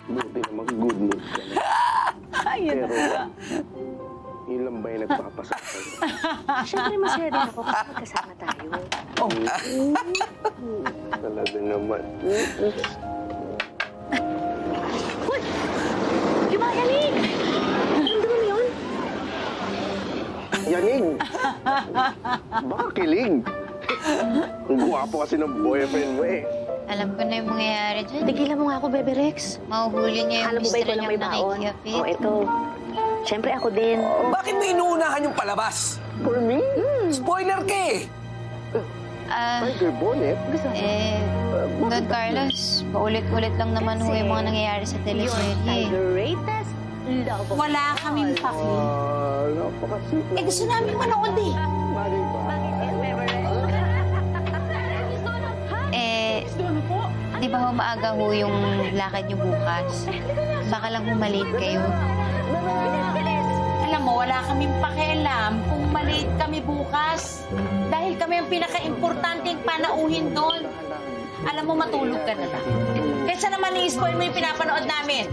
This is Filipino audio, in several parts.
Buti naman good mood ka na. Ayun Pero, ilan ba yung nagpapasakal? Siyempre, masaya din ako kasi magkasama tayo. Oh. Talaga naman. Hoy! Gumagaling! Nandun mo yun? Yanig! Baka kilig. Ang guwapo kasi ng boyfriend mo eh. Alam ko na yung mangyayari dyan. Tigilan mo nga ako, Bebe Rex. Mahuhuli niya yung Alam mo ba ikaw mister lang may niyang baon? nakikiyapit. Oh, ito. Siyempre, ako din. Bakit mo inuunahan yung palabas? For me? Spoiler ka eh! Tiger Bonnet? Don Carlos, paulit-ulit lang naman ho yung mga nangyayari sa teleserye. greatest love of Wala kaming paki. Napakasip. Eh, gusto namin manood eh. Di ba ho maaga ho yung lakad niyo bukas? Baka lang humalit kayo. Alam mo, wala kaming pakialam kung maliit kami bukas. Dahil kami ang pinaka-importanteng panauhin doon. Alam mo, matulog ka na lang. Kaysa naman i-spoil mo yung pinapanood namin.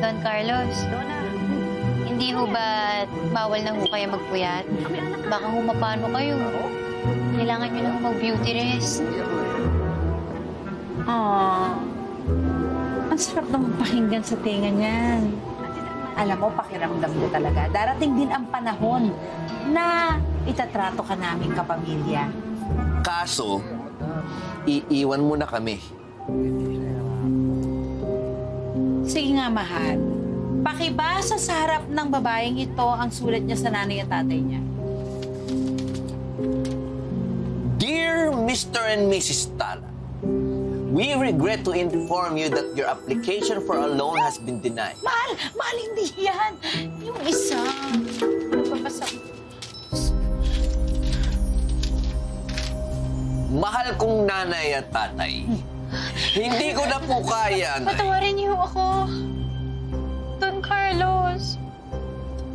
Don Carlos, hindi ho ba bawal na ho kayo magpuyat? Baka ho mapano kayo. Kailangan nyo lang mag-beauty rest. Ang sarap naman pakinggan sa tinga niyan. Alam mo, pakiramdam ko talaga. Darating din ang panahon na itatrato ka namin kapamilya. Kaso, iiwan mo na kami. Sige nga, mahal. Pakibasa sa harap ng babaeng ito ang sulat niya sa nanay at tatay niya. Dear Mr. and Mrs. Tala, we regret to inform you that your application for a loan has been denied. Mahal! Mahal, hindi yan! Yung isa. Nagpapasa. Mahal kong nanay at tatay, hindi ko na po kaya. Patawarin niyo ako. Don Carlos.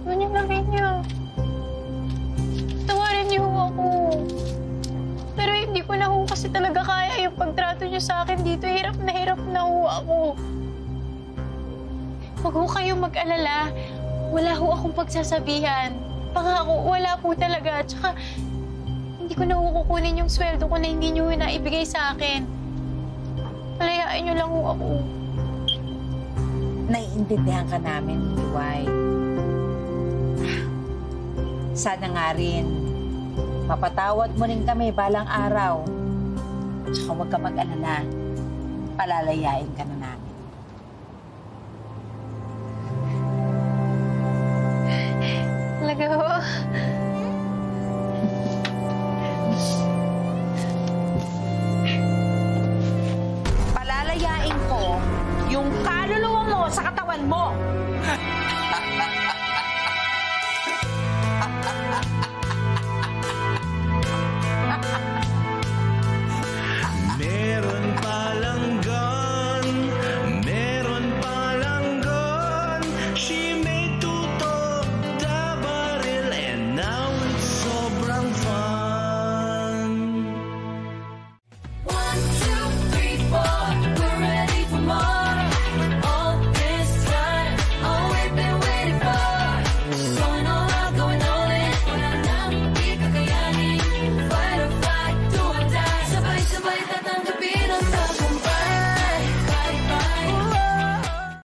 Doon yung laki niya. Patawarin niyo ako. Pero hindi ko na ho kasi talaga kaya yung pagtrato niyo sa akin dito. Hirap na ho ako. Huwag ho kayong mag-alala. Wala ho akong pagsasabihan. Pangako, wala po talaga. Tsaka, hindi ko na ho kukunin yung sweldo ko na hindi niyo naibigay sa akin. Palayaan niyo lang ho ako. Naiintindihan ka namin, Iway. Sana nga rin, mapatawad mo rin kami balang araw. Tsaka huwag ka mag-alala. Palalayain ka na namin. Talaga ho?